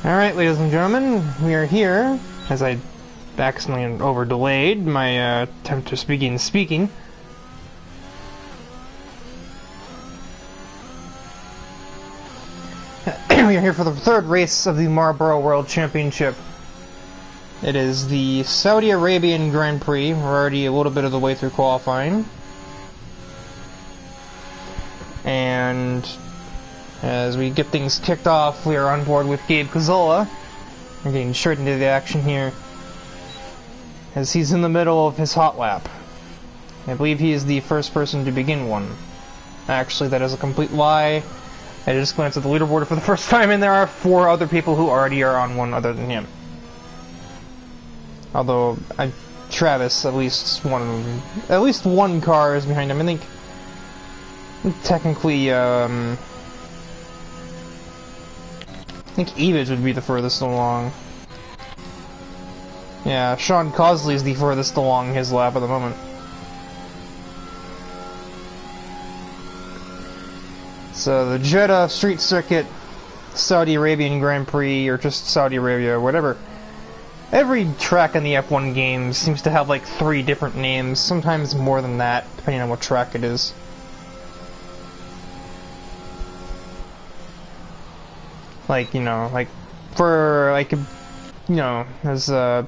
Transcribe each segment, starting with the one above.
Alright, ladies and gentlemen, we are here, as I accidentally over-delayed my attempt to begin speaking. We are here for the third race of the Marlboro World Championship. It is the Saudi Arabian Grand Prix. We're already a little bit of the way through qualifying. And as we get things kicked off, we are on board with Gabe Cazola. We're getting straight into the action here, as he's in the middle of his hot lap. I believe he is the first person to begin one. Actually, that is a complete lie. I just glanced at the leaderboard for the first time, and there are 4 other people who already are on one other than him. Although, Travis, at least one car is behind him. I think technically, I think Evage would be the furthest along. Yeah, Sean Cosley is the furthest along his lap at the moment. So the Jeddah Street Circuit, Saudi Arabian Grand Prix, or just Saudi Arabia, whatever. Every track in the F1 games seems to have like 3 different names, sometimes more than that, depending on what track it is. Like, you know, like, for, like, you know, as the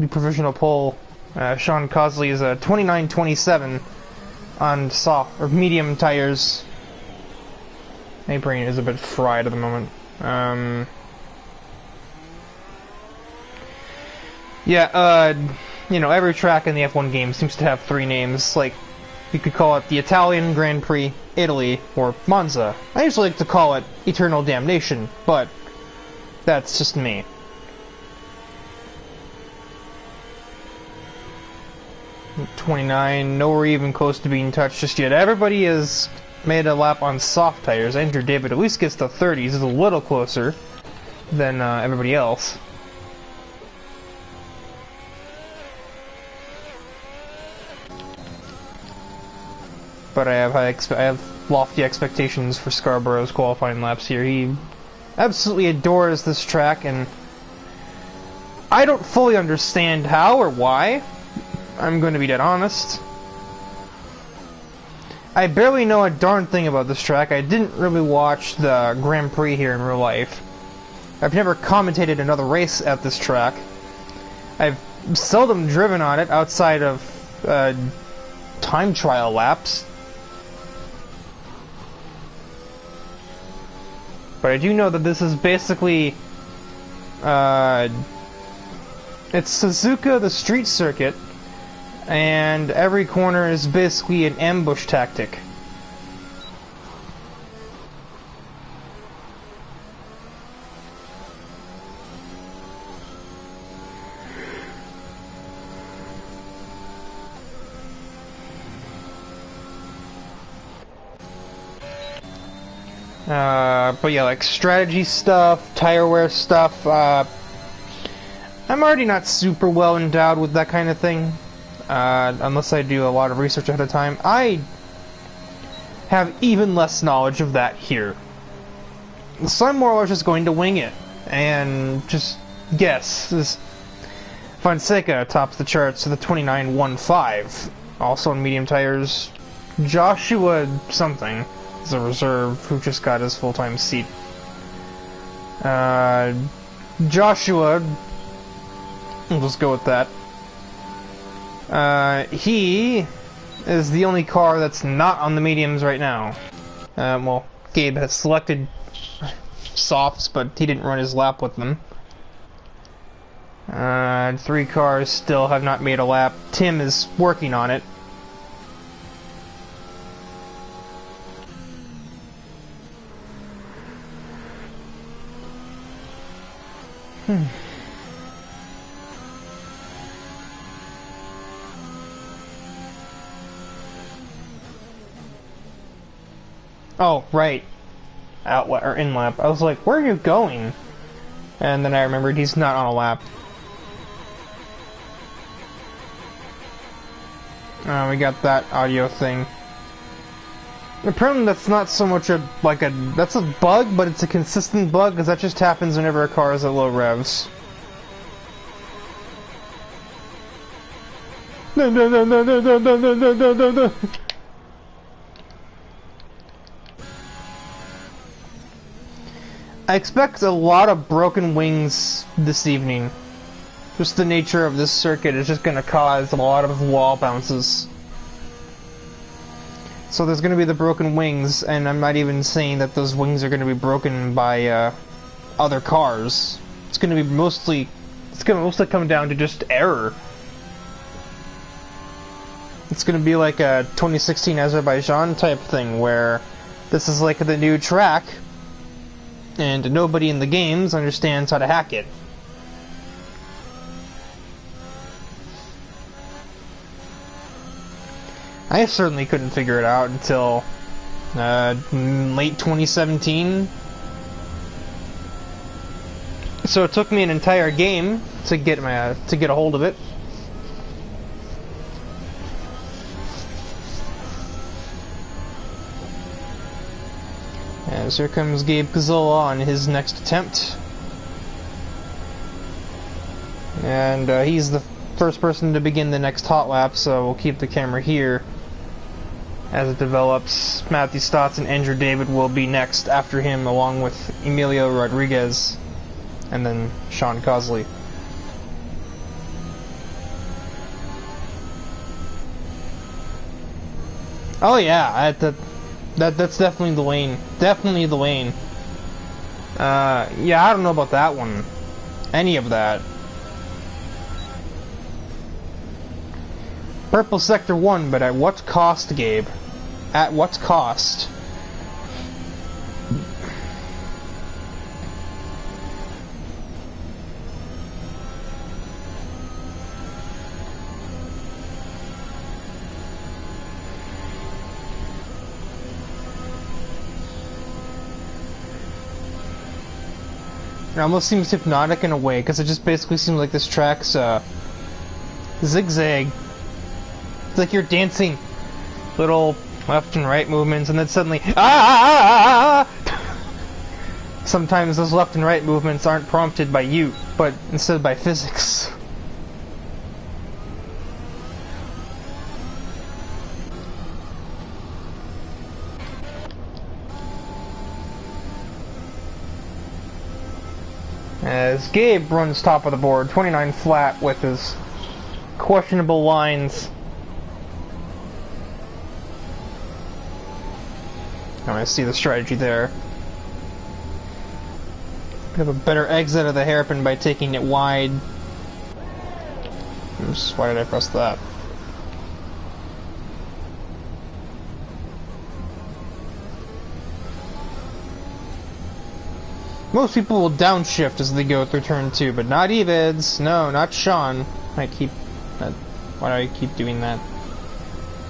provisional poll, Sean Cosley is a 29.27 on soft, or medium tires. My brain is a bit fried at the moment. You know, every track in the F1 game seems to have 3 names. Like, you could call it the Italian Grand Prix, Italy, or Monza. I usually like to call it Eternal Damnation, but that's just me. .29, nowhere even close to being touched just yet. Everybody has made a lap on soft tires. Andrew David at least gets to 30s. He's a little closer than everybody else. But I have lofty expectations for Scarborough's qualifying laps here. He absolutely adores this track, and I don't fully understand how or why. I'm going to be dead honest. I barely know a darn thing about this track. I didn't really watch the Grand Prix here in real life. I've never commentated another race at this track. I've seldom driven on it outside of time trial laps. But I do know that this is basically, it's Suzuka, the street circuit, and every corner is basically an ambush tactic. But yeah, like strategy stuff, tire wear stuff, I'm already not super well endowed with that kind of thing, unless I do a lot of research ahead of time. I have even less knowledge of that here. So I'm more or less just going to wing it, and just guess. This Fonseca tops the charts to the 29.15, also on medium tires. Joshua something is a reserve who just got his full-time seat. Joshua, we'll just go with that. He is the only car that's not on the mediums right now. Well, Gabe has selected softs, but he didn't run his lap with them. 3 cars still have not made a lap. Tim is working on it. Oh, right. Out or in lap. I was like, where are you going? And then I remembered he's not on a lap. We got that audio thing. Apparently that's not so much that's a bug, but it's a consistent bug, because that just happens whenever a car is at low revs. No, no, no, no, no, no, no, no, no, no, no, no. I expect a lot of broken wings this evening. Just the nature of this circuit is just going to cause a lot of wall bounces. So there's going to be the broken wings, and I'm not even saying that those wings are going to be broken by other cars. It's going to mostly come down to just error. It's going to be like a 2016 Azerbaijan type thing, where this is like the new track, and nobody in the games understands how to hack it. I certainly couldn't figure it out until late 2017. So it took me an entire game to get a hold of it. As here comes Gabe Cazola on his next attempt. And he's the first person to begin the next hot lap, so we'll keep the camera here as it develops. Matthew Stotts and Andrew David will be next after him, along with Emilio Rodriguez and then Sean Cosley. Oh yeah, that's definitely the lane. Definitely the lane. Yeah, I don't know about that one. Any of that. Purple Sector 1, but at what cost, Gabe? At what cost? It almost seems hypnotic in a way, because it just basically seems like this track's zigzag. It's like you're dancing little left and right movements, and then suddenly Sometimes those left and right movements aren't prompted by you, but instead by physics. As Gabe runs top of the board, 29 flat with his questionable lines. I see the strategy there. We have a better exit of the hairpin by taking it wide. Oops, why did I press that? Most people will downshift as they go through turn 2, but not Evids. No, not Sean. Why do I keep doing that?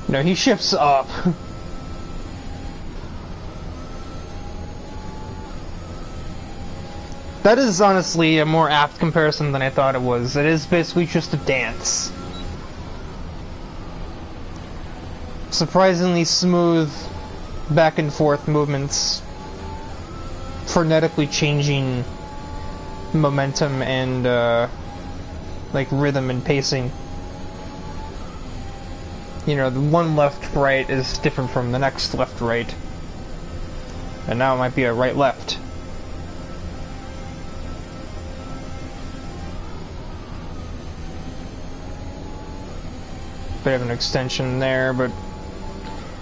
No, he shifts up. That is honestly a more apt comparison than I thought it was. It is basically just a dance. Surprisingly smooth back and forth movements. Frenetically changing momentum and like rhythm and pacing. You know, the one left-right is different from the next left-right. And now it might be a right-left. Bit of an extension there, but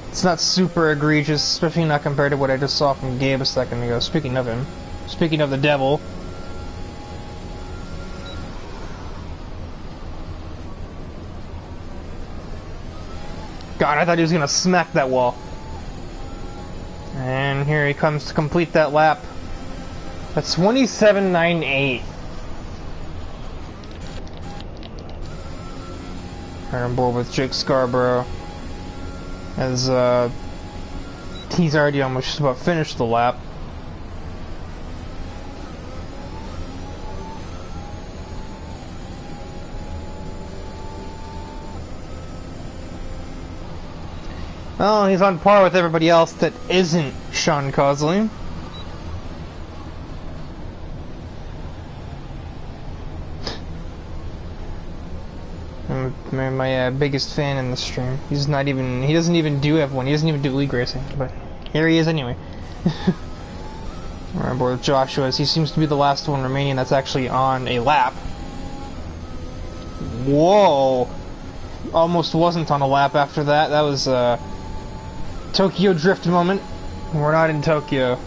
it's not super egregious, especially not compared to what I just saw from Gabe a second ago. Speaking of him. Speaking of the devil. God, I thought he was gonna smack that wall. And here he comes to complete that lap. That's 27.98. Right on board with Jake Scarborough, as he's already almost just about finished the lap. Oh, he's on par with everybody else that isn't Sean Cosley. My biggest fan in the stream. He doesn't even do F1, he doesn't even do league racing, but here he is anyway. We're on board with Joshua, as he seems to be the last one remaining that's actually on a lap. Whoa! Almost wasn't on a lap after that. That was a Tokyo Drift moment. We're not in Tokyo.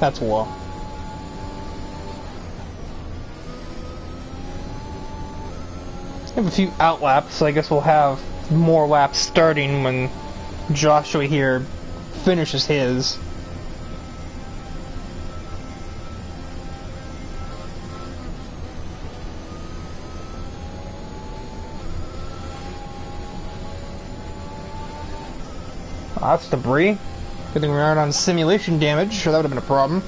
That's low. I have a few out laps, so I guess we'll have more laps starting when Joshua here finishes his. Oh, that's debris. Good thing we aren't on simulation damage, sure that would have been a problem.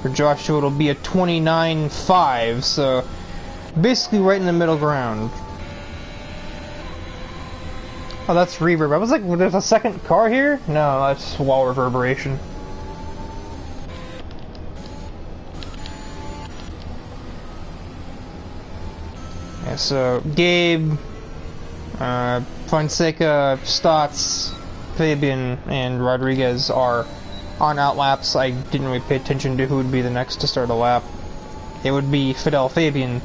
For Joshua it'll be a 29.5, so basically right in the middle ground. Oh, that's reverb. I was like, there's a second car here? No, that's wall reverberation. Yeah, so Gabe, Fonseca, Stotts, Fabian, and Rodriguez are on out laps. I didn't really pay attention to who would be the next to start a lap. It would be Fidel Fabian.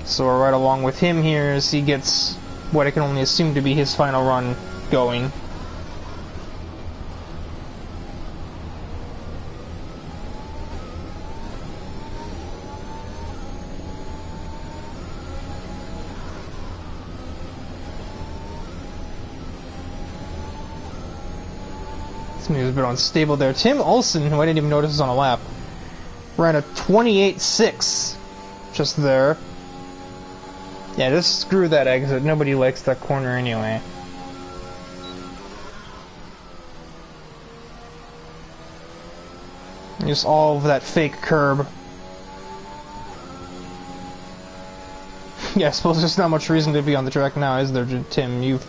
So we're right along with him here as he gets what I can only assume to be his final run going. He was a bit unstable there. Tim Olsen, who I didn't even notice was on a lap, ran a 28.6 just there. Yeah, just screw that exit. Nobody likes that corner anyway. Just all of that fake curb. Yeah, I suppose there's not much reason to be on the track now, is there, Tim? You've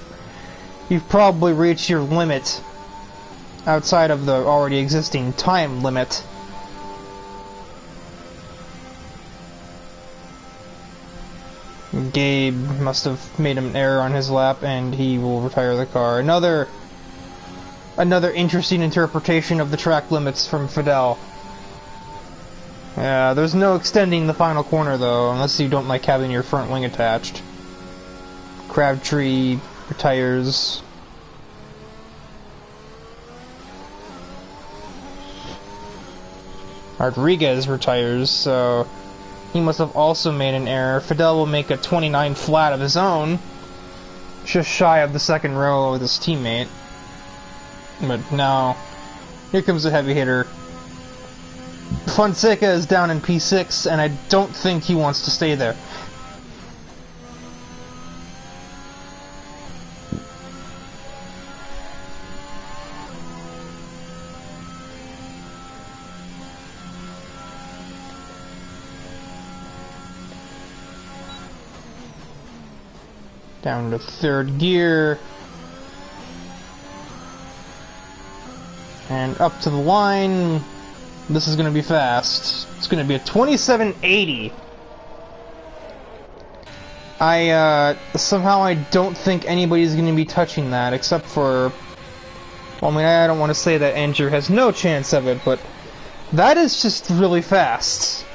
probably reached your limit. Outside of the already existing time limit. Gabe must have made an error on his lap and he will retire the car. Another interesting interpretation of the track limits from Fidel. Yeah, there's no extending the final corner though, unless you don't like having your front wing attached. Crabtree retires. Rodriguez retires, so he must have also made an error. Fidel will make a 29 flat of his own, just shy of the second row with his teammate. But now, here comes a heavy hitter. Fonseca is down in P6, and I don't think he wants to stay there. Down to third gear. And up to the line. This is going to be fast. It's going to be a 27.80. Somehow I don't think anybody's going to be touching that, except for... Well, I mean, I don't want to say that Andrew has no chance of it, but that is just really fast.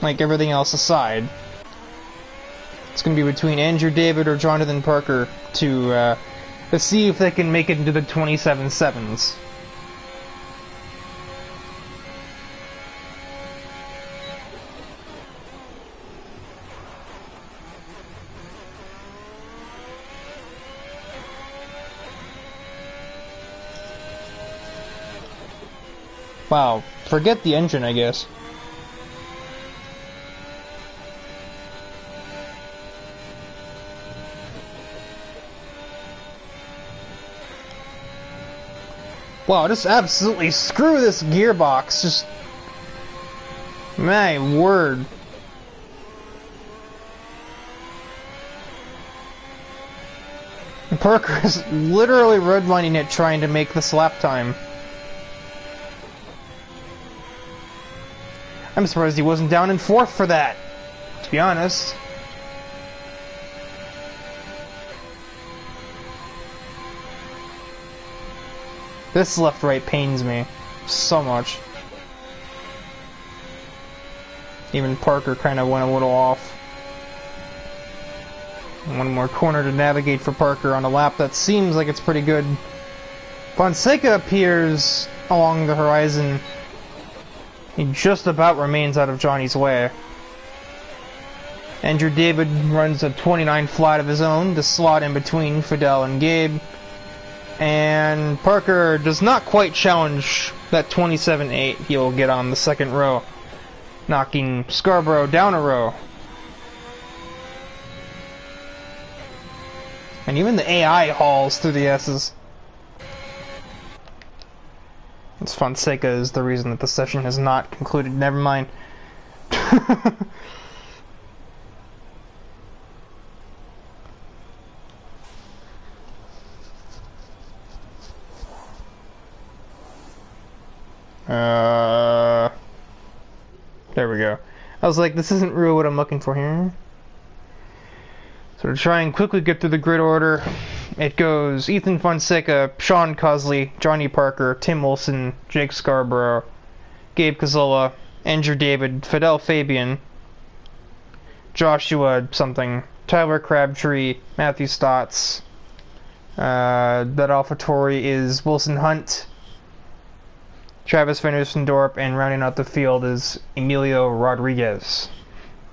Like, everything else aside. It's going to be between Andrew David or Jonathan Parker to see if they can make it into the 27.7s. Wow, forget the engine, I guess. Wow, just absolutely screw this gearbox. Just... my word. Parker is literally redlining it trying to make this lap time. I'm surprised he wasn't down in 4th for that, to be honest. This left-right pains me so much. Even Parker kind of went a little off. One more corner to navigate for Parker on a lap that seems like it's pretty good. Fonseca appears along the horizon. He just about remains out of Johnny's way. Andrew David runs a 29 flat of his own to slot in between Fidel and Gabe. And Parker does not quite challenge that 27.8 he'll get on the second row, knocking Scarborough down a row. And even the AI hauls through the S's. This Fonseca is the reason that the session has not concluded. Never mind. There we go. I was like, this isn't really what I'm looking for here. So to try and quickly get through the grid order, it goes Ethan Fonseca, Sean Cosley, Johnny Parker, Tim Wilson, Jake Scarborough, Gabe Cazola, Andrew David, Fidel Fabian, Joshua something, Tyler Crabtree, Matthew Stotts. That AlphaTauri is Wilson Hunt, Travis Van Oostendorp, and rounding out the field is Emilio Rodriguez.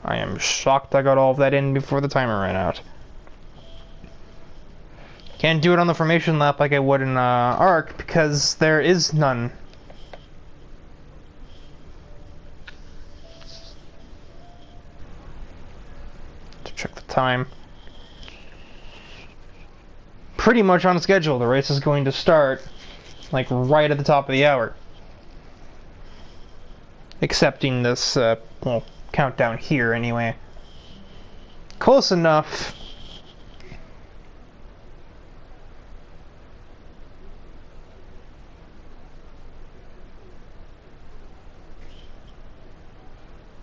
I am shocked I got all of that in before the timer ran out. Can't do it on the formation lap like I would in ARC because there is none. To check the time. Pretty much on schedule. The race is going to start like right at the top of the hour. Accepting this, well, countdown here anyway. Close enough.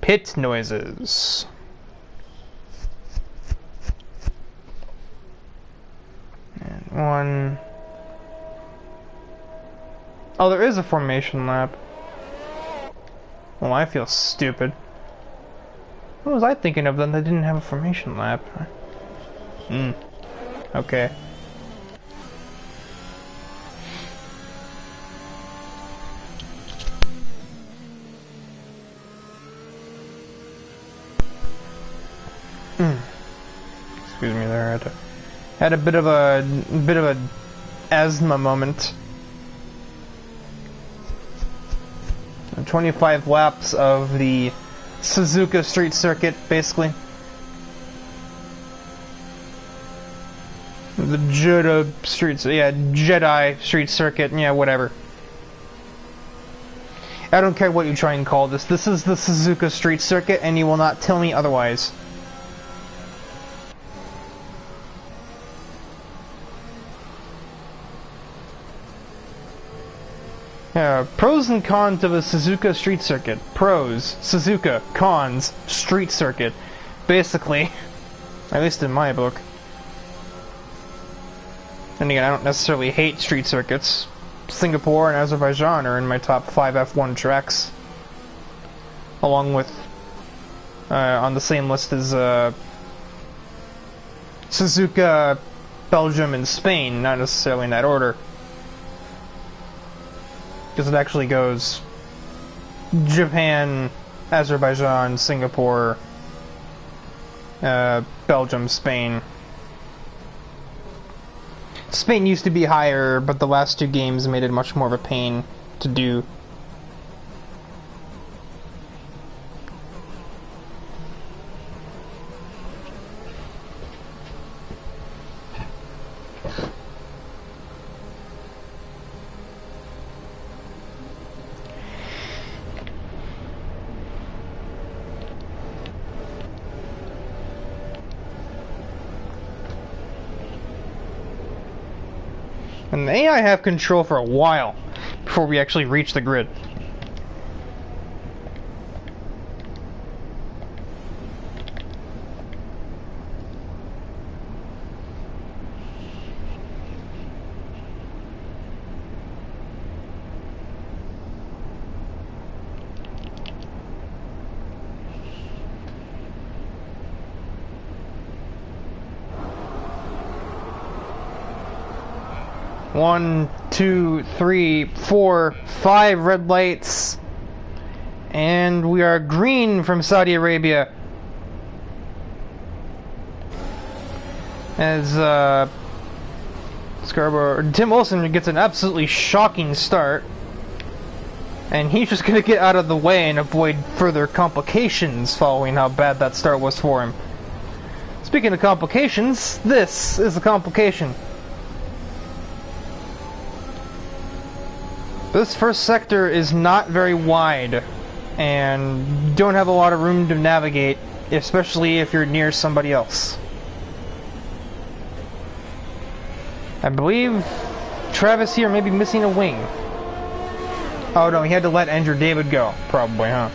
Pit noises. And one. Oh, there is a formation lap. Well, I feel stupid. What was I thinking of then that didn't have a formation lap? Okay. Excuse me there, I had a bit of a asthma moment. 25 laps of the Suzuka Street Circuit, basically. The Jedi Street Circuit, yeah, whatever. I don't care what you try and call this. This is the Suzuka Street Circuit, and you will not tell me otherwise. Pros and cons of a Suzuka Street Circuit. Pros, Suzuka. Cons, Street Circuit. Basically. At least in my book. And again, I don't necessarily hate street circuits. Singapore and Azerbaijan are in my top 5 F1 tracks. Along with, on the same list as, Suzuka, Belgium, and Spain. Not necessarily in that order. Because it actually goes Japan, Azerbaijan, Singapore, Belgium, Spain. Spain used to be higher, but the last 2 games made it much more of a pain to do. And the AI have control for a while before we actually reach the grid. One, two, three, four, 5 red lights. And we are green from Saudi Arabia. As Tim Wilson gets an absolutely shocking start. And he's just going to get out of the way and avoid further complications following how bad that start was for him. Speaking of complications, this is a complication. This first sector is not very wide, and you don't have a lot of room to navigate, especially if you're near somebody else. I believe Travis here may be missing a wing. Oh no, he had to let Andrew David go, probably, huh?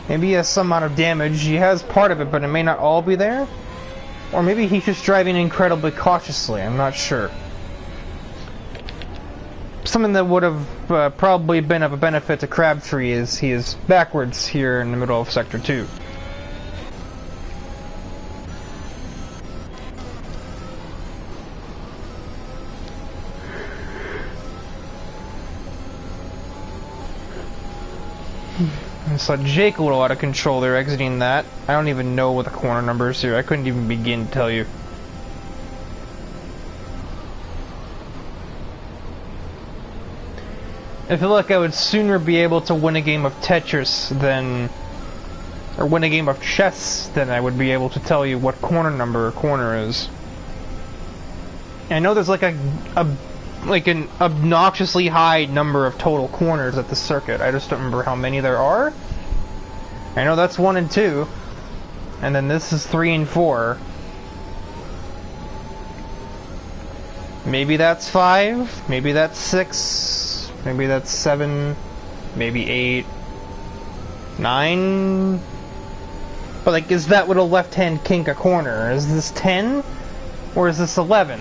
Maybe he has some amount of damage. He has part of it, but it may not all be there. Or maybe he's just driving incredibly cautiously, I'm not sure. Something that would have probably been of a benefit to Crabtree is he is backwards here in the middle of Sector 2. So Jake a little out of control there, exiting that. I don't even know what the corner number is here. I couldn't even begin to tell you. I feel like I would sooner be able to win a game of Tetris than... or win a game of chess than I would be able to tell you what corner number a corner is. I know there's like an obnoxiously high number of total corners at the circuit. I just don't remember how many there are. I know that's 1 and 2, and then this is 3 and 4. Maybe that's 5, maybe that's 6, maybe that's 7, maybe 8, 9. But like, is that with a left-hand kink a corner? Is this 10, or is this 11?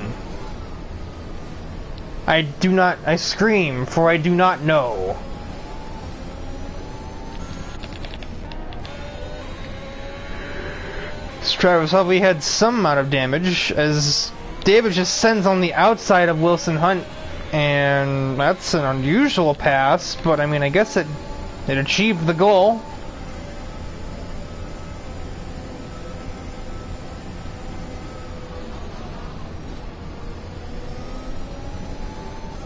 I scream, for I do not know. Travis probably had some amount of damage, as David just sends on the outside of Wilson Hunt, and that's an unusual pass, but I mean, I guess it achieved the goal.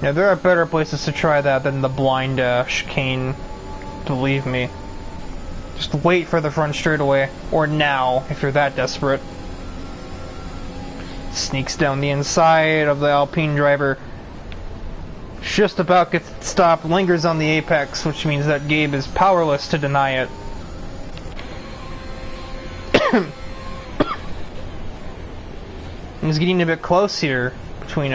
Yeah, there are better places to try that than the blind chicane, believe me. Just wait for the front straightaway, or now, if you're that desperate. Sneaks down the inside of the Alpine driver. Just about gets stopped, lingers on the apex, which means that Gabe is powerless to deny it. He's getting a bit close here between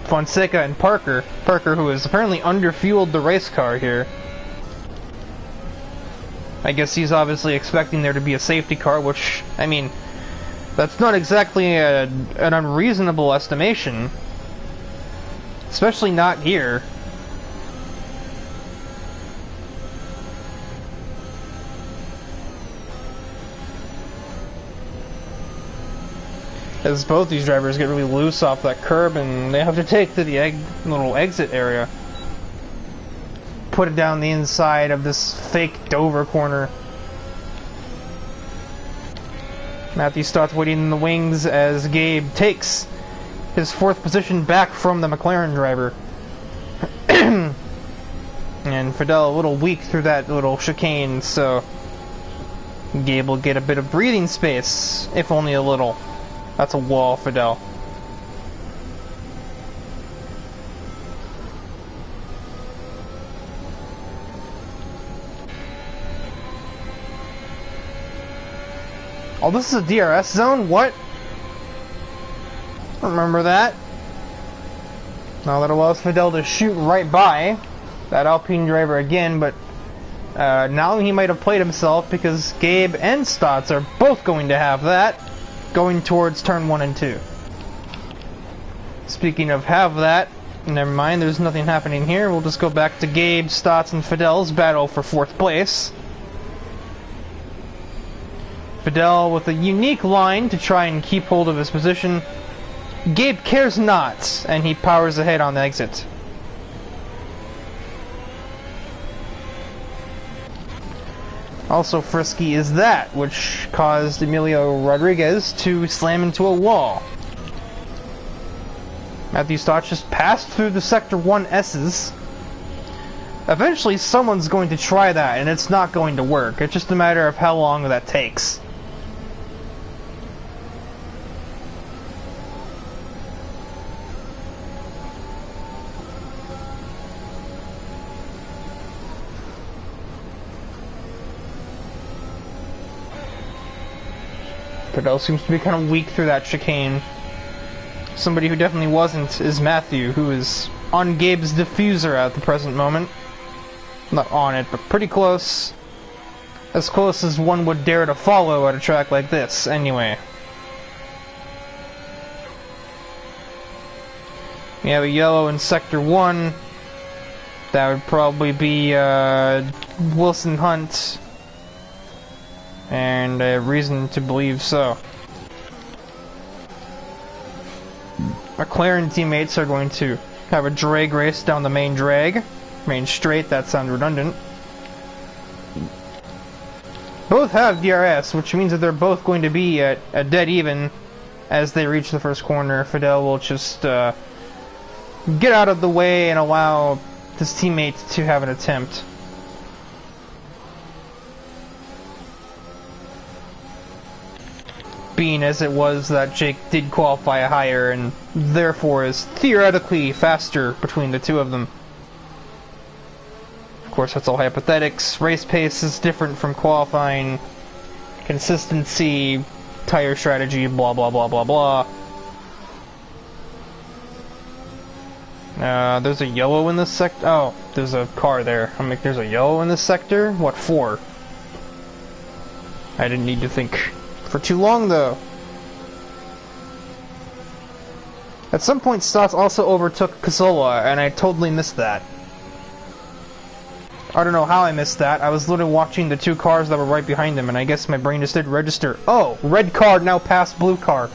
Fonseca and Parker. Parker, who has apparently underfueled the race car here. I guess he's obviously expecting there to be a safety car, which, I mean, that's not exactly an unreasonable estimation. Especially not here. As both these drivers get really loose off that curb and they have to take to the little exit area. Put it down the inside of this fake Dover corner. Matthew starts waiting in the wings as Gabe takes his 4th position back from the McLaren driver. And Fidel a little weak through that little chicane, so Gabe will get a bit of breathing space, if only a little. That's a wall, Fidel. Oh, this is a DRS zone? What? Remember that? Now that allows Fidel to shoot right by that Alpine driver again, but now he might have played himself because Gabe and Stotts are both going to have that going towards turn 1 and 2. Speaking of have that, never mind, there's nothing happening here. We'll just go back to Gabe, Stotts, and Fidel's battle for 4th place. Fidel with a unique line to try and keep hold of his position. Gabe cares not, and he powers ahead on the exit. Also frisky is that, which caused Emilio Rodriguez to slam into a wall. Matthew Stotts just passed through the Sector 1 S's. Eventually someone's going to try that, and it's not going to work. It's just a matter of how long that takes. Fidel seems to be kind of weak through that chicane. Somebody who definitely wasn't is Matthew, who is on Gabe's diffuser at the present moment. Not on it, but pretty close. As close as one would dare to follow at a track like this, anyway. We have a yellow in Sector 1. That would probably be Wilson Hunt. And I have reason to believe so. McLaren teammates are going to have a drag race down the main drag. Main straight, that sounds redundant. Both have DRS, which means that they're both going to be at a dead even as they reach the first corner. Fidel will just get out of the way and allow his teammate to have an attempt. Being as it was that Jake did qualify higher and therefore is theoretically faster between the two of them. Of course, that's all hypothetics. Race pace is different from qualifying. Consistency, tire strategy, blah blah blah blah blah. There's a yellow in this sector. Oh, there's a car there. I'm like, there's a yellow in this sector? What for? I didn't need to think for too long, though. At some point, Stotts also overtook Cazzola, and I totally missed that. I don't know how I missed that. I was literally watching the two cars that were right behind him, and I guess my brain just didn't register. Oh, red car now passed blue car.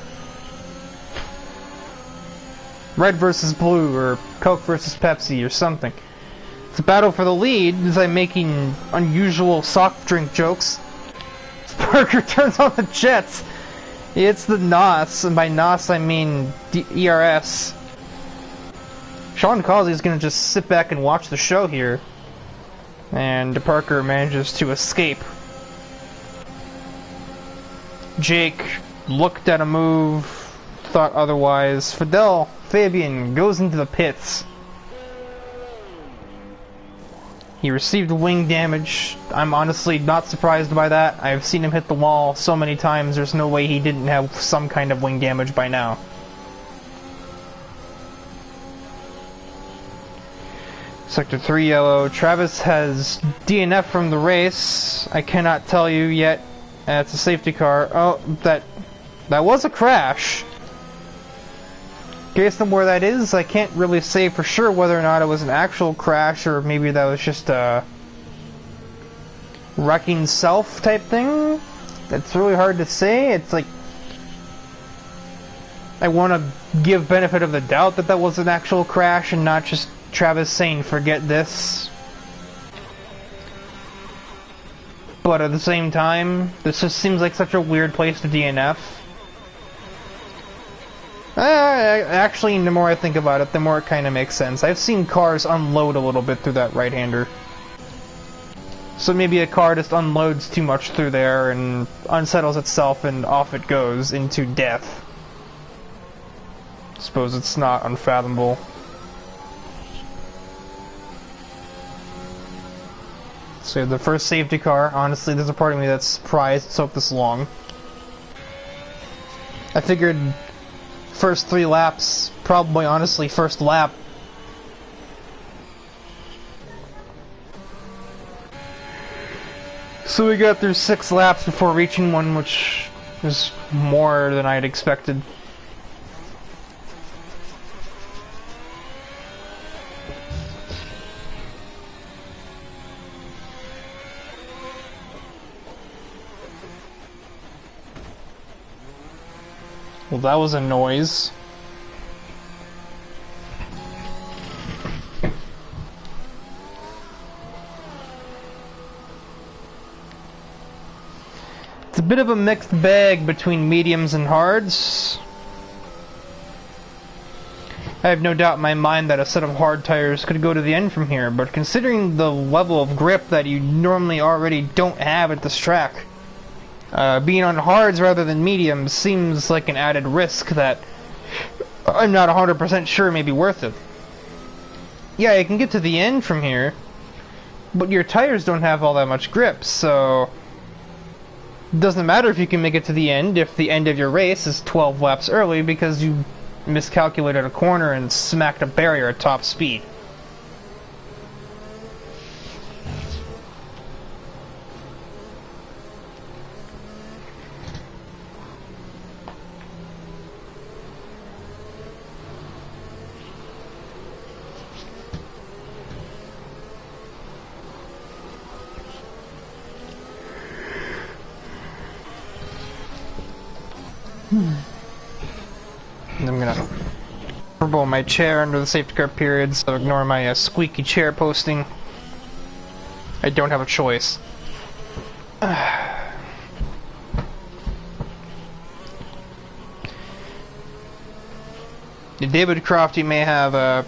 Red versus blue, or Coke versus Pepsi, or something. It's a battle for the lead, as I'm making unusual soft drink jokes. Parker turns on the jets. It's the NOS, and by NOS I mean ERS. Sean Causey's gonna just sit back and watch the show here. And Parker manages to escape. Jake looked at a move, thought otherwise. Fabian goes into the pits. He received wing damage. I'm honestly not surprised by that. I've seen him hit the wall so many times, there's no way he didn't have some kind of wing damage by now. Sector 3 yellow. Travis has DNF from the race. I cannot tell you yet. It's a safety car. Oh, that was a crash. Based on where that is, I can't really say for sure whether or not it was an actual crash or maybe that was just a wrecking self type thing. It's really hard to say. It's like I want to give benefit of the doubt that that was an actual crash and not just Travis saying forget this. But at the same time, this just seems like such a weird place to DNF. Actually, the more I think about it, the more it kind of makes sense. I've seen cars unload a little bit through that right-hander. So maybe a car just unloads too much through there and unsettles itself and off it goes into death. Suppose it's not unfathomable. So the first safety car, honestly, there's a part of me that's surprised it took this long. I figured first 3 laps, probably honestly first lap. So we got through 6 laps before reaching one, which is more than I had expected. Well, that was a noise. It's a bit of a mixed bag between mediums and hards. I have no doubt in my mind that a set of hard tires could go to the end from here, but considering the level of grip that you normally already don't have at this track, being on hards rather than mediums seems like an added risk that I'm not 100% sure may be worth it. Yeah, you can get to the end from here, but your tires don't have all that much grip, so it doesn't matter if you can make it to the end if the end of your race is 12 laps early because you miscalculated a corner and smacked a barrier at top speed. I'm gonna roll my chair under the safety car period, so ignore my squeaky chair posting. I don't have a choice. David Crofty may have a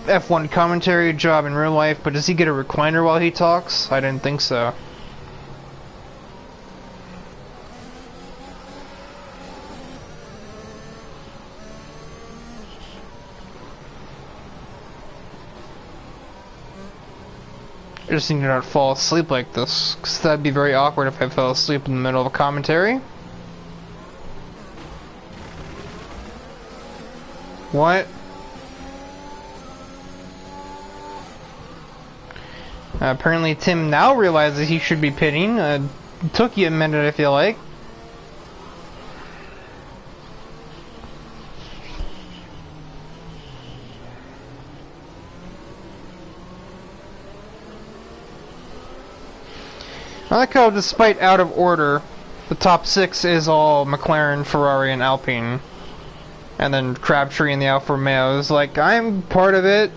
F1 commentary job in real life, but does he get a recliner while he talks? I didn't think so. I just need to not fall asleep like this, because that'd be very awkward if I fell asleep in the middle of a commentary. What? Apparently Tim now realizes he should be pitting. It took you a minute, I feel like. I like how, despite out of order, the top 6 is all McLaren, Ferrari, and Alpine. And then Crabtree and the Alfa Romeo is like, I'm part of it.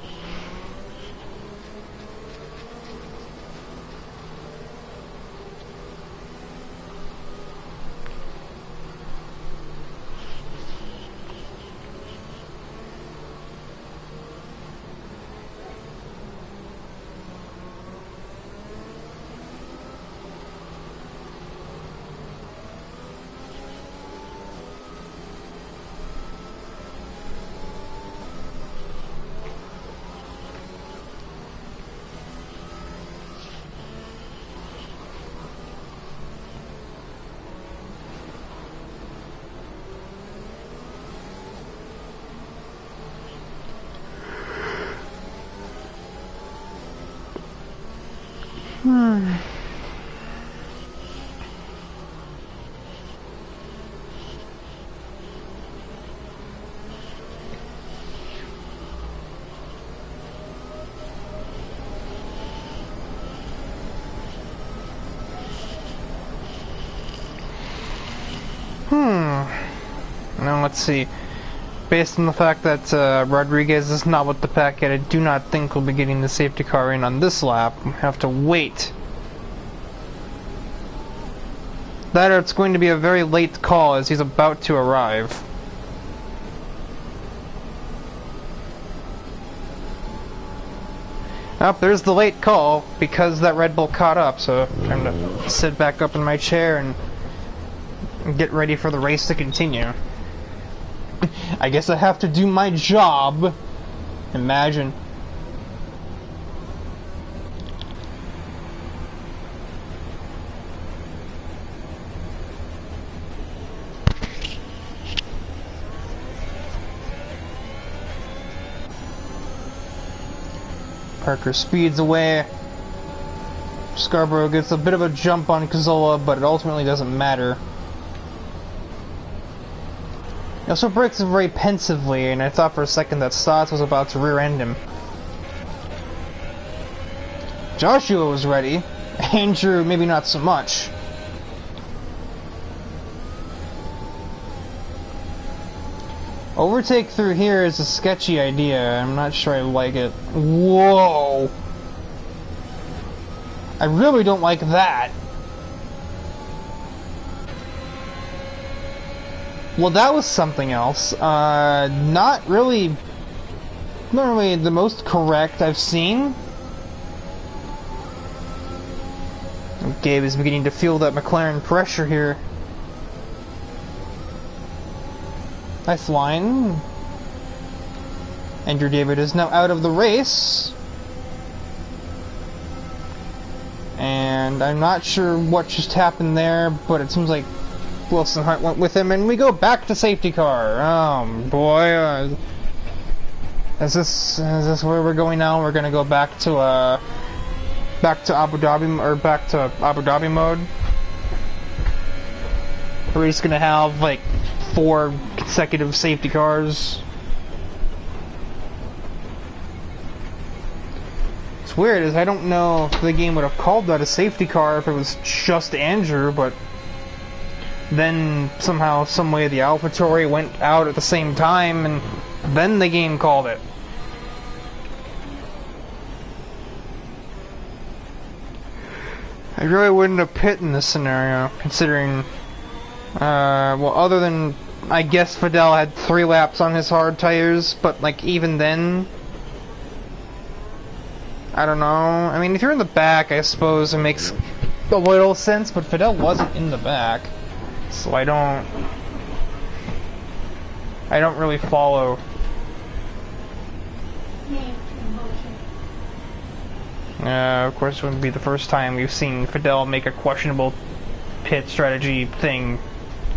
Now let's see. Based on the fact that Rodriguez is not with the pack yet, I do not think we'll be getting the safety car in on this lap. We'll have to wait. That or it's going to be a very late call as he's about to arrive. Oh, there's the late call because that Red Bull caught up, so time to sit back up in my chair and get ready for the race to continue. I guess I have to do my job. Imagine. Parker speeds away. Scarborough gets a bit of a jump on Cazzola, but it ultimately doesn't matter. He also brakes very pensively, and I thought for a second that Stotts was about to rear-end him. Joshua was ready. Andrew, maybe not so much. Overtake through here is a sketchy idea. I'm not sure I like it. Whoa! I really don't like that. Well, that was something else. Not really the most correct I've seen. Gabe is beginning to feel that McLaren pressure here. Nice line. Andrew David is now out of the race. And I'm not sure what just happened there, but it seems like Wilson Hunt went with him, and we go back to safety car. Oh boy, is this where we're going now? We're gonna go back to Abu Dhabi mode. We're just gonna have like 4 consecutive safety cars. What's weird is I don't know if the game would have called that a safety car if it was just Andrew, but then somehow, some way, the AlphaTauri went out at the same time, and then the game called it. I really wouldn't have pit in this scenario, considering, well, other than, I guess Fidel had 3 laps on his hard tires, but, like, even then, I don't know. I mean, if you're in the back, I suppose it makes a little sense, but Fidel wasn't in the back. So I don't really follow. Of course, it wouldn't be the first time we've seen Fidel make a questionable pit strategy thing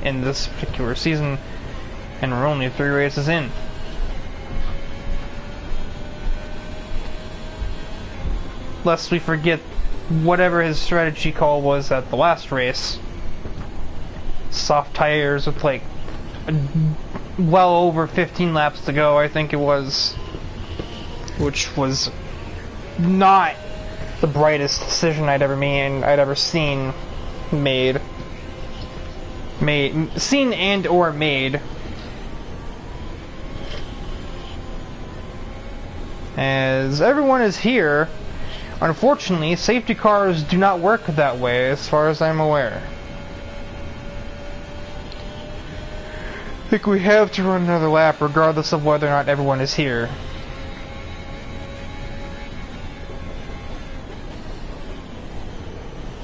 in this particular season, and we're only 3 races in. Lest we forget whatever his strategy call was at the last race. Soft tires with like well over 15 laps to go, I think it was, which was not the brightest decision I'd ever seen made and or made. As everyone is here, unfortunately, safety cars do not work that way as far as I'm aware. I think we have to run another lap regardless of whether or not everyone is here.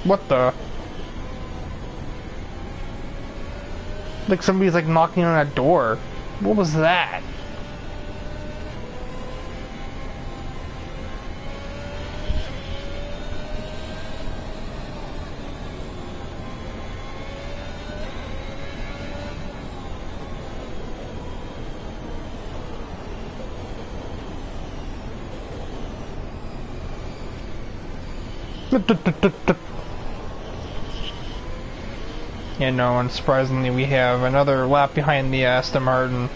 What the? Like somebody's like knocking on a door. What was that? Yeah, no, unsurprisingly we have another lap behind the Aston Martin.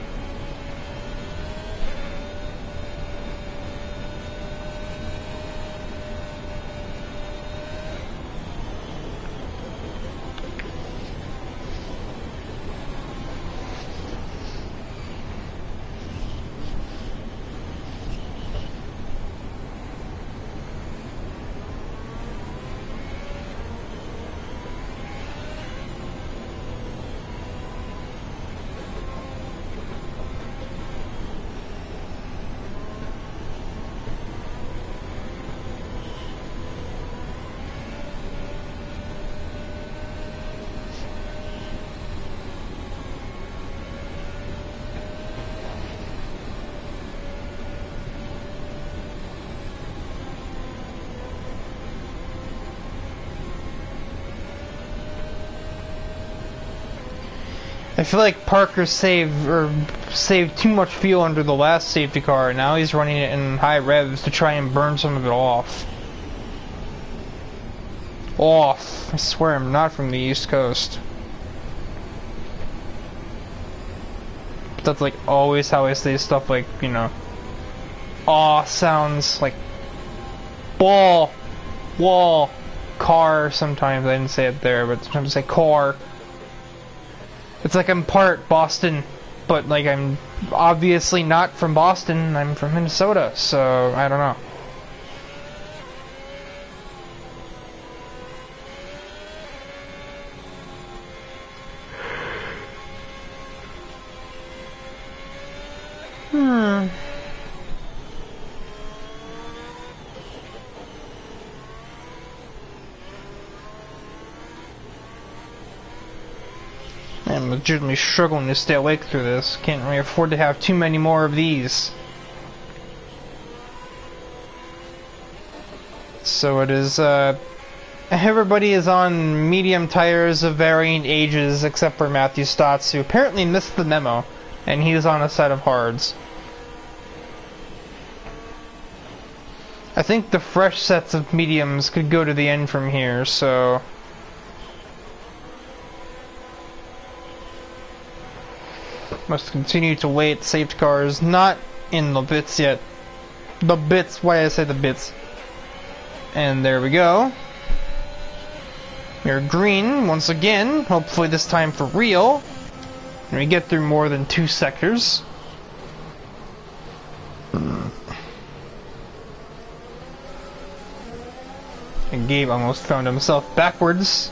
I feel like Parker saved too much fuel under the last safety car, and now he's running it in high revs to try and burn some of it off. I swear I'm not from the East Coast. But that's like always how I say stuff like, you know, aw sounds like ball, wall, car. Sometimes I didn't say it there, but sometimes I say car. It's like I'm part Boston, but like I'm obviously not from Boston. I'm from Minnesota, so I don't know. I'm legitimately struggling to stay awake through this. Can't really afford to have too many more of these. So it is, everybody is on medium tires of varying ages except for Matthew Stotts, who apparently missed the memo, and he's on a set of hards. I think the fresh sets of mediums could go to the end from here, so... Must continue to wait. Safety car is not in the bits yet. The bits, why did I say the bits? And there we go. We're green once again, hopefully this time for real. And we get through more than 2 sectors. And Gabe almost found himself backwards.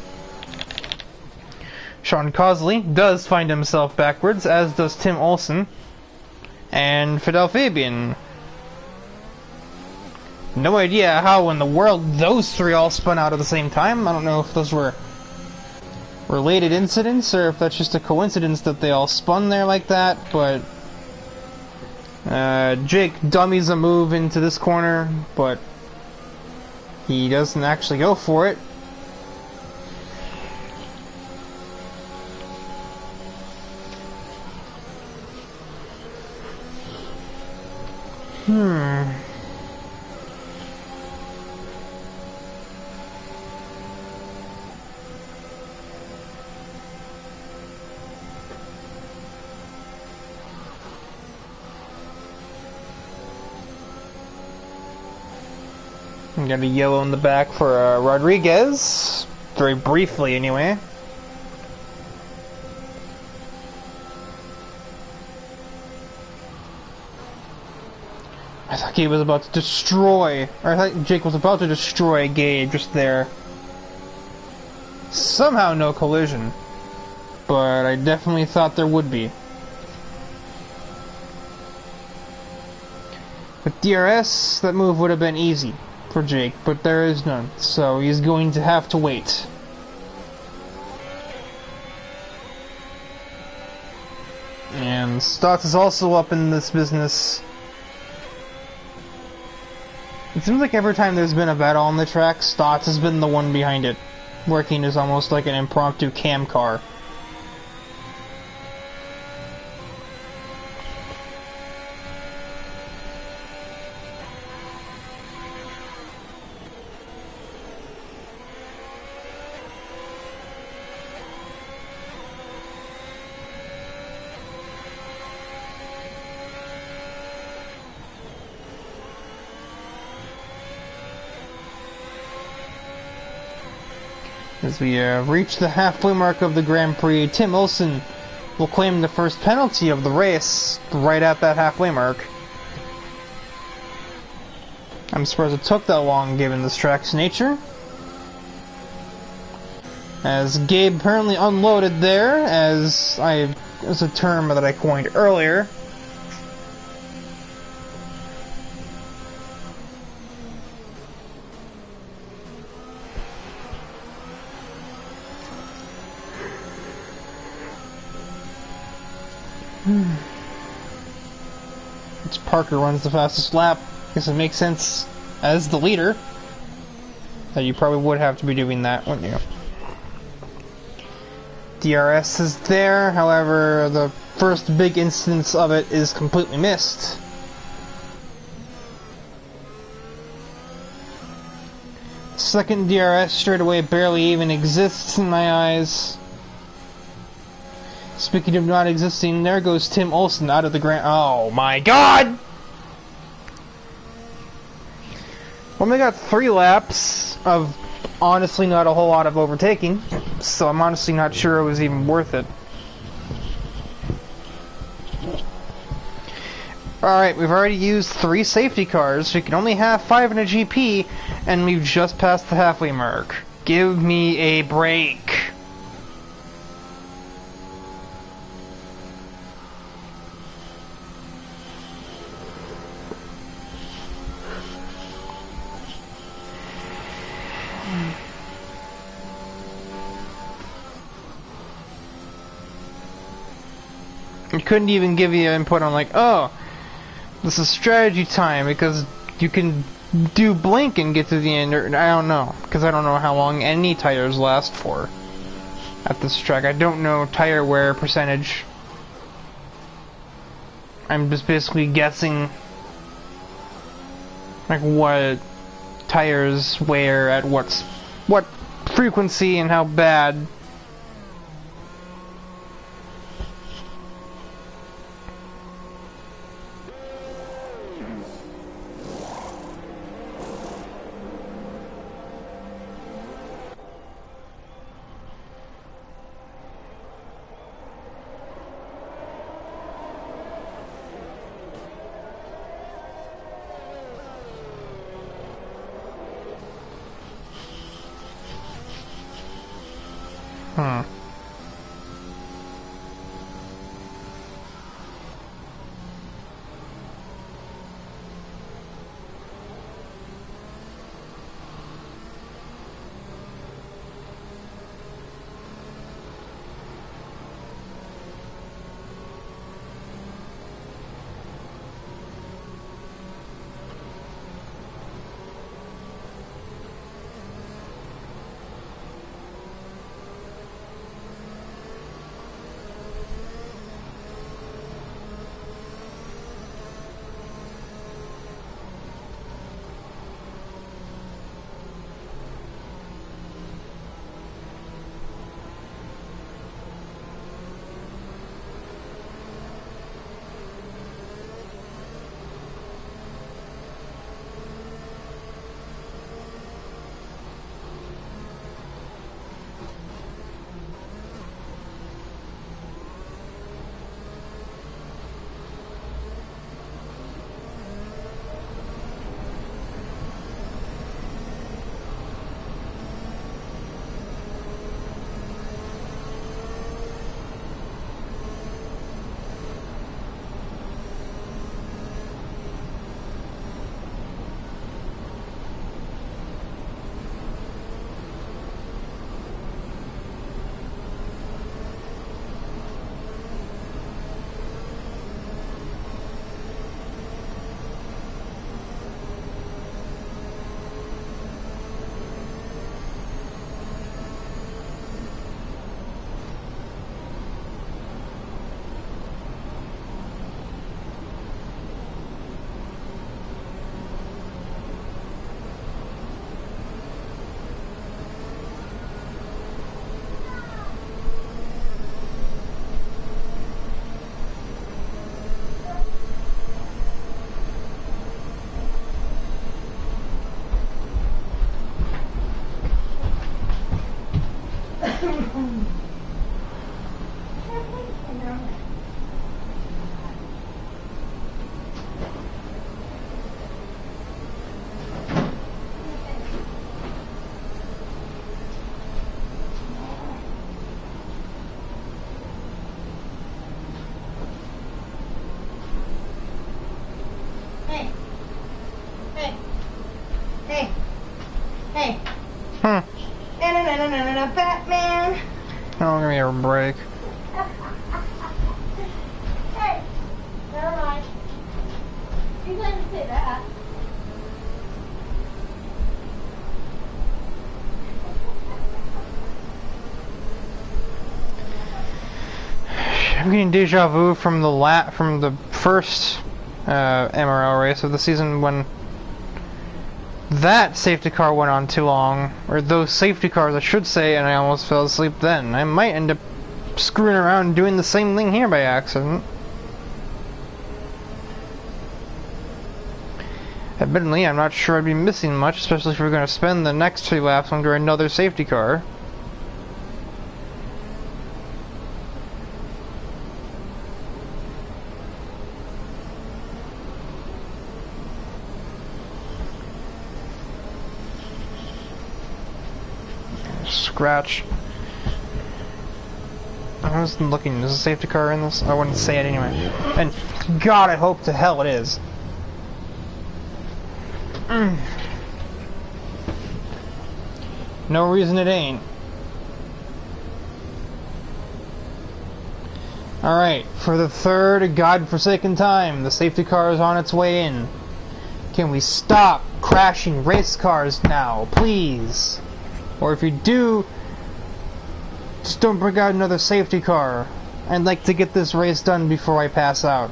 Sean Cosley does find himself backwards, as does Tim Olson. And Fidel Fabian. No idea how in the world those 3 all spun out at the same time. I don't know if those were related incidents or if that's just a coincidence that they all spun there like that, but Jake dummies a move into this corner, but he doesn't actually go for it. Got a yellow in the back for Rodriguez, very briefly anyway. I thought Gabe was about to destroy, or I thought Jake was about to destroy Gabe just there. Somehow no collision, but I definitely thought there would be. With DRS, that move would have been easy for Jake, but there is none, so he's going to have to wait. And Stotts is also up in this business. It seems like every time there's been a battle on the track, Stotts has been the one behind it, working as almost like an impromptu cam car. As we reach the halfway mark of the Grand Prix, Tim Olson will claim the first penalty of the race right at that halfway mark. I'm surprised it took that long given this track's nature. As Gabe apparently unloaded there, as a term that I coined earlier. It's Parker runs the fastest lap. Guess it makes sense as the leader that you probably would have to be doing that, wouldn't you? DRS is there, however, the first big instance of it is completely missed. Second DRS straight away barely even exists in my eyes. Speaking of not existing, there goes Tim Olsen out of the Grand. Oh my god! Well, we got 3 laps of honestly not a whole lot of overtaking, so I'm honestly not sure it was even worth it. Alright, we've already used 3 safety cars, so we can only have 5 in a GP, and we've just passed the halfway mark. Give me a break. I couldn't even give you input on like, oh, this is strategy time, because you can do blink and get to the end, or I don't know, because I don't know how long any tires last for at this track. I don't know tire wear percentage. I'm just basically guessing like what tires wear at what frequency and how bad. Batman. Oh, give me a break. Hey, never mind. You couldn't say that. I'm getting deja vu from the first MRL race of the season when that safety car went on too long, or those safety cars I should say, and I almost fell asleep then. I might end up screwing around and doing the same thing here by accident. Admittedly, I'm not sure I'd be missing much, especially if we're going to spend the next 2 laps under another safety car. Scratch. I wasn't looking. Is a safety car in this? I wouldn't say it anyway. And God, I hope to hell it is. No reason it ain't. Alright, for the third godforsaken time, the safety car is on its way in. Can we stop crashing race cars now, please? Or if you do, just don't bring out another safety car. I'd like to get this race done before I pass out.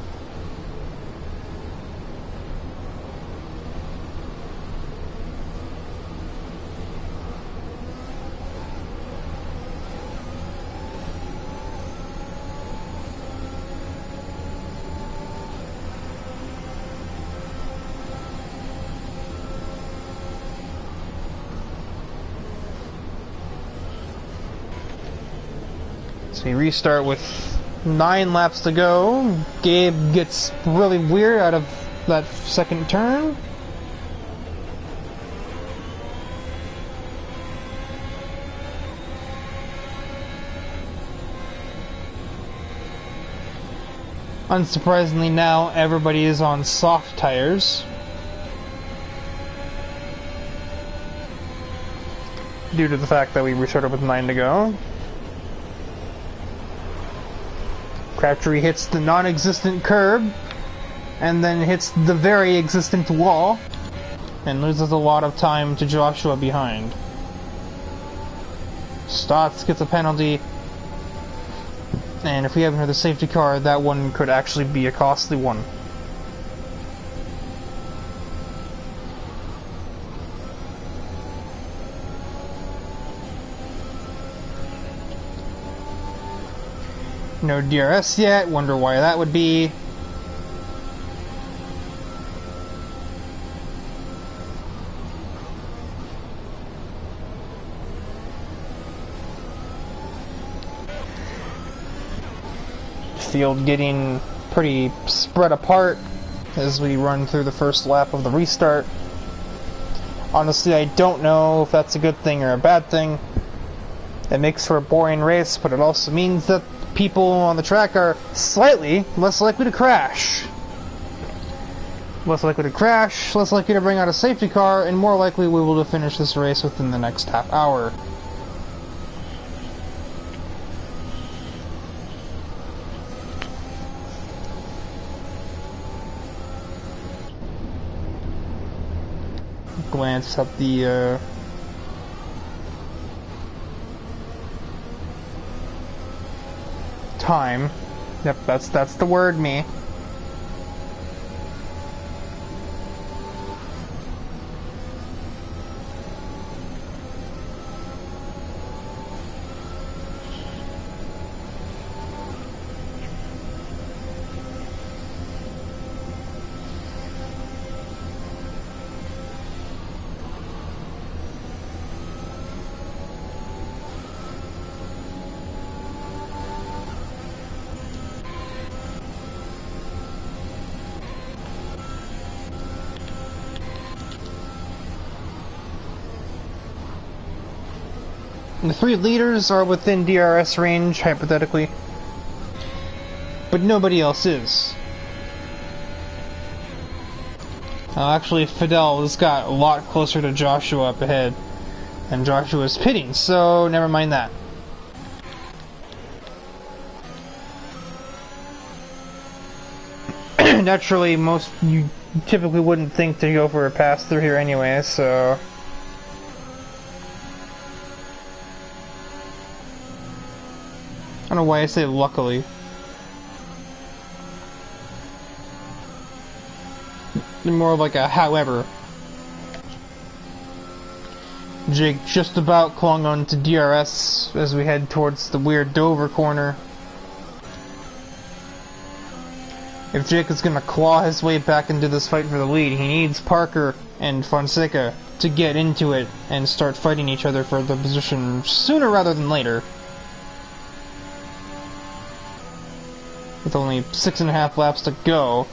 So you restart with 9 laps to go. Gabe gets really weird out of that second turn. Unsurprisingly now, everybody is on soft tires. Due to the fact that we restarted with 9 to go. Crabtree hits the non-existent curb, and then hits the very existent wall, and loses a lot of time to Joshua behind. Stotts gets a penalty, and if we have another safety car, that one could actually be a costly one. No DRS yet, wonder why that would be. Field getting pretty spread apart as we run through the first lap of the restart. Honestly, I don't know if that's a good thing or a bad thing. It makes for a boring race, but it also means that people on the track are slightly less likely to crash. Less likely to crash, less likely to bring out a safety car, and more likely we will finish this race within the next half hour. Glance at the time. Yep, that's the word, me. The 3 leaders are within DRS range, hypothetically, but nobody else is. Actually, Fidel has got a lot closer to Joshua up ahead, and Joshua's pitting, so never mind that. Naturally, you typically wouldn't think to go for a pass through here anyway, so... I don't know why I say luckily. More of like a however. Jake just about clung on to DRS as we head towards the weird Dover corner. If Jake is going to claw his way back into this fight for the lead, he needs Parker and Fonseca to get into it and start fighting each other for the position sooner rather than later. With only 6.5 laps to go.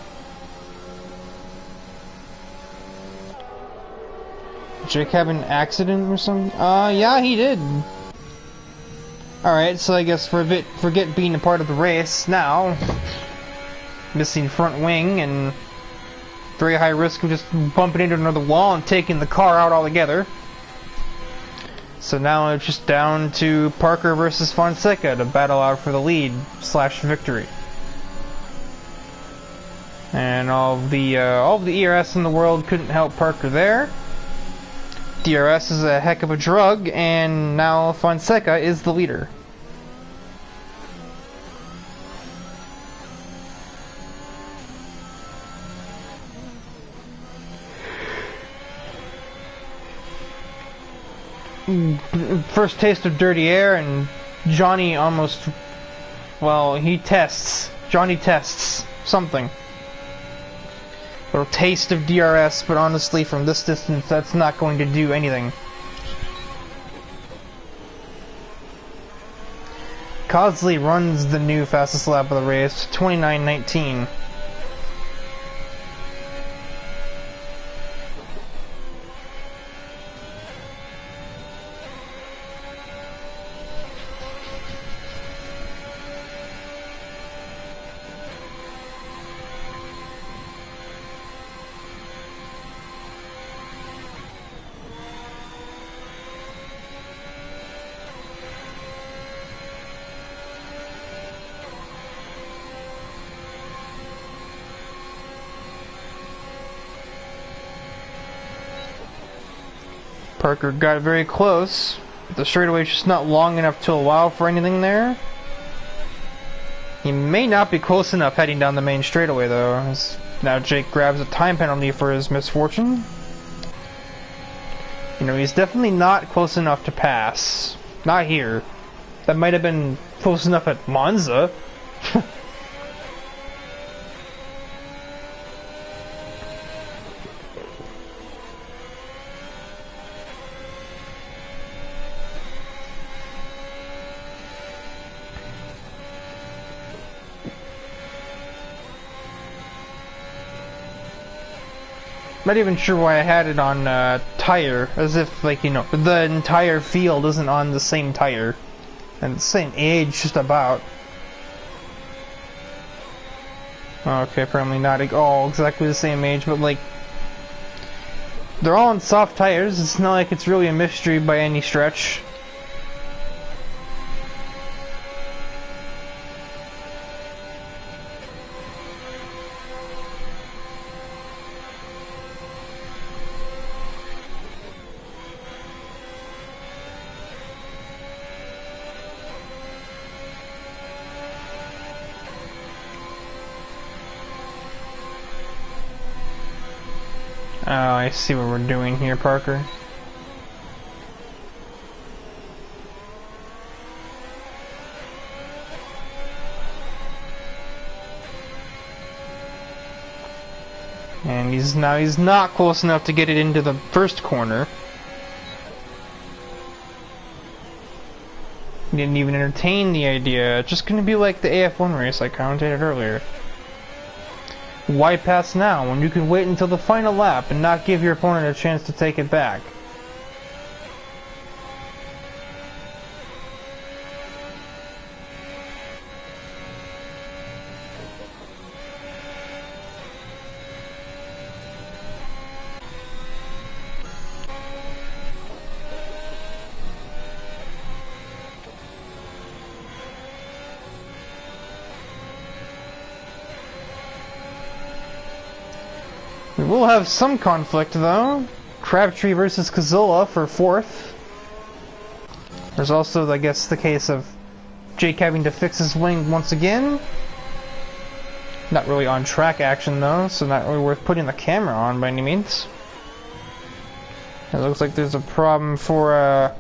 Jake have an accident or something? Yeah, he did. Alright, so I guess forget being a part of the race now. Missing front wing and very high risk of just bumping into another wall and taking the car out altogether. So now it's just down to Parker versus Fonseca to battle out for the lead / victory. And all the ERS in the world couldn't help Parker there. DRS is a heck of a drug, and now Fonseca is the leader. First taste of dirty air, and Johnny almost... well, Johnny tests something. A little taste of DRS, but honestly, from this distance, that's not going to do anything. Cosley runs the new fastest lap of the race, 29:19. Parker got very close. The straightaway is just not long enough to allow for anything there. He may not be close enough heading down the main straightaway though, as now Jake grabs a time penalty for his misfortune. You know, he's definitely not close enough to pass. Not here. That might have been close enough at Monza. Not even sure why I had it on tire, as if, like, you know, the entire field isn't on the same tire. And the same age, just about. Okay, apparently not all exactly the same age, but, like, they're all on soft tires. It's not like it's really a mystery by any stretch. Oh, I see what we're doing here, Parker. And he's not close enough to get it into the first corner. He didn't even entertain the idea. It's just gonna be like the AF1 race I commentated earlier. Why pass now when you can wait until the final lap and not give your opponent a chance to take it back? We will have some conflict though. Crabtree versus Cazzola for 4th. There's also, I guess, the case of Jake having to fix his wing once again. Not really on track action though, so not really worth putting the camera on by any means. It looks like there's a problem for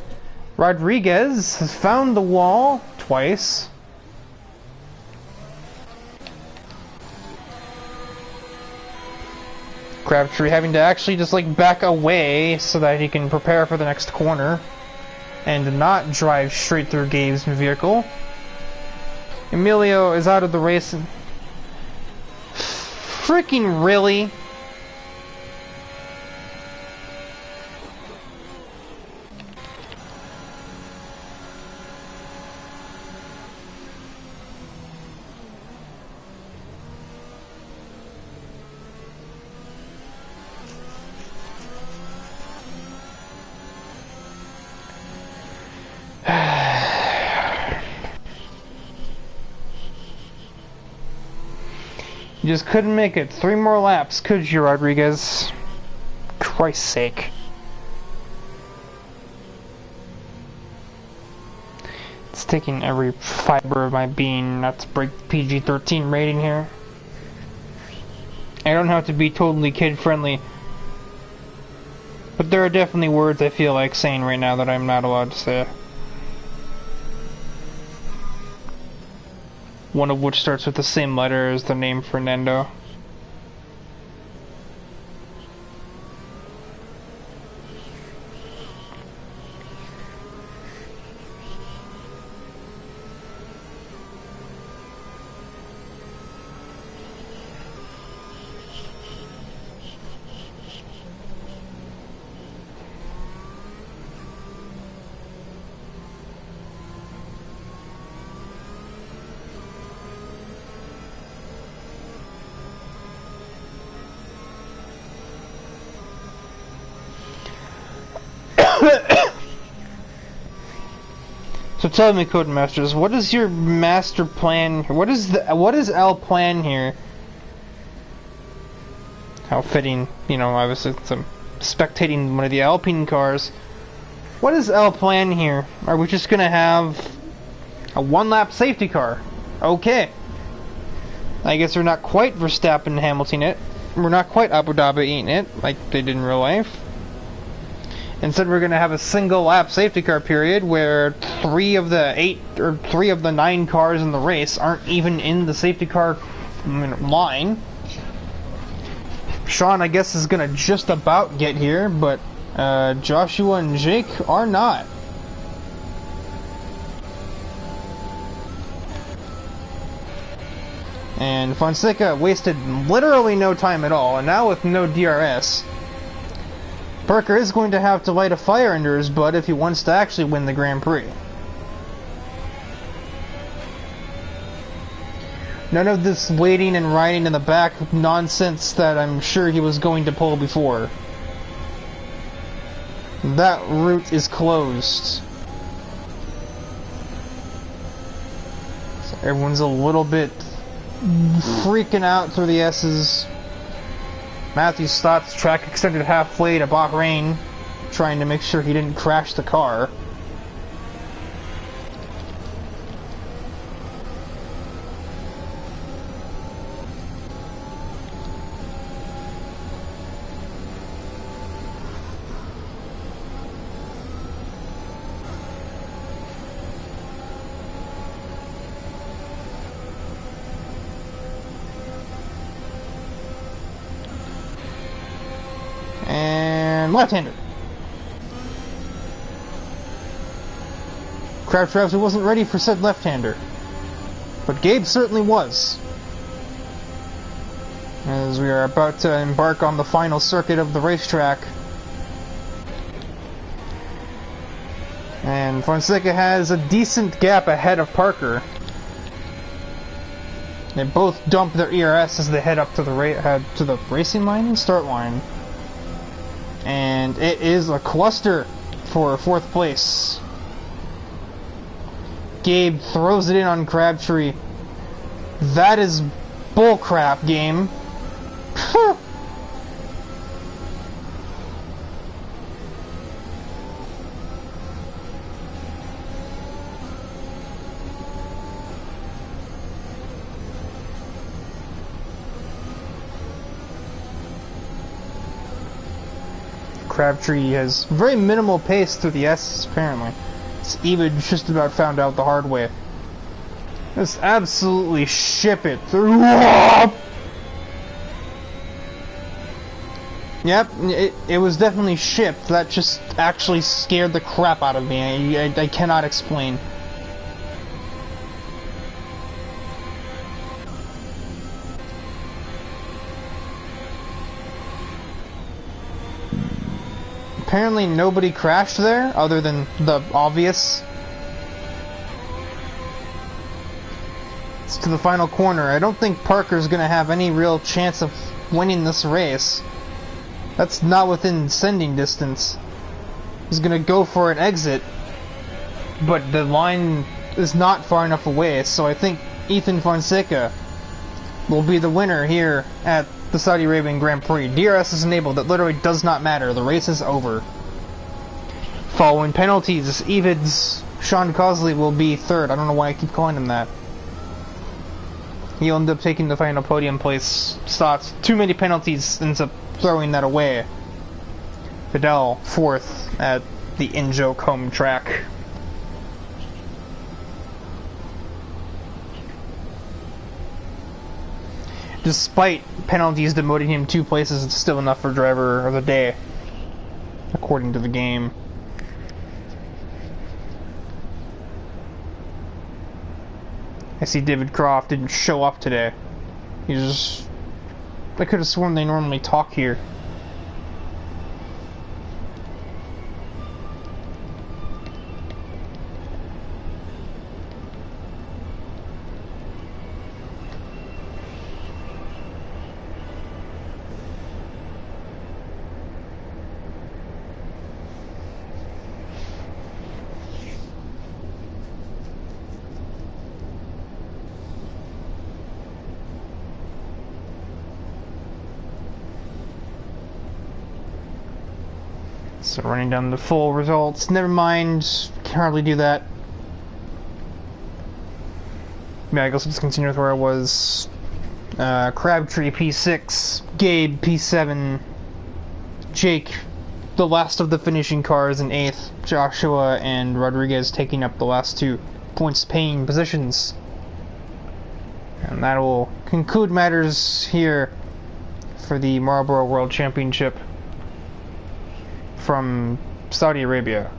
Rodriguez has found the wall twice. Crabtree having to actually just like back away so that he can prepare for the next corner and not drive straight through Gabe's vehicle. Emilio is out of the race. Freaking really? You just couldn't make it 3 more laps, could you, Rodriguez? Christ's sake. It's taking every fiber of my being not to break the PG-13 rating here. I don't have to be totally kid-friendly, but there are definitely words I feel like saying right now that I'm not allowed to say. One of which starts with the same letter as the name Fernando. So tell me, Codemasters, what is your master plan? What is L plan here? How fitting, you know, I was spectating one of the Alpine cars. What is L plan here? Are we just gonna have a 1-lap safety car? Okay. I guess we're not quite Verstappen and Hamilton it. We're not quite Abu Dhabi eating it, like they did in real life. Instead, we're going to have a single-lap safety car period where 3 of the 9 cars in the race aren't even in the safety car line. Sean, I guess, is going to just about get here, but Joshua and Jake are not. And Fonseca wasted literally no time at all, and now with no DRS, Parker is going to have to light a fire under his butt if he wants to actually win the Grand Prix. None of this waiting and riding in the back nonsense that I'm sure he was going to pull before. That route is closed. So everyone's a little bit freaking out through the S's. Matthew Stott's track extended halfway to Bahrain, trying to make sure he didn't crash the car. And left-hander. Crabtree wasn't ready for said left-hander, but Gabe certainly was. As we are about to embark on the final circuit of the racetrack. And Fonseca has a decent gap ahead of Parker. They both dump their ERS as they head up to the racing line and start line. And it is a cluster for 4th place. Gabe throws it in on Crabtree. That is bullcrap, game. Crabtree has very minimal pace through the S's, apparently. It's even just about found out the hard way. Just absolutely ship it through. Yep, it was definitely shipped. That just actually scared the crap out of me. I cannot explain. Apparently nobody crashed there, other than the obvious. It's to the final corner. I don't think Parker's gonna have any real chance of winning this race. That's not within sending distance. He's gonna go for an exit, but the line is not far enough away, so I think Ethan Fonseca will be the winner here at the Saudi Arabian Grand Prix. DRS is enabled. That literally does not matter. The race is over. Following penalties, Evids Sean Cosley will be third. I don't know why I keep calling him that. He'll end up taking the final podium place slots. Too many penalties, ends up throwing that away. Fidel fourth at the in-joke home track. Despite penalties demoting him 2 places, it's still enough for driver of the day, according to the game. I see David Croft didn't show up today. I could have sworn they normally talk here. So running down the full results. Never mind. Can hardly do that. Yeah, I guess I'll just continue with where I was. Crabtree P6, Gabe P7, Jake, the last of the finishing cars in 8th, Joshua and Rodriguez taking up the last 2 points-paying positions. And that will conclude matters here for the Marlboro World Championship from Saudi Arabia.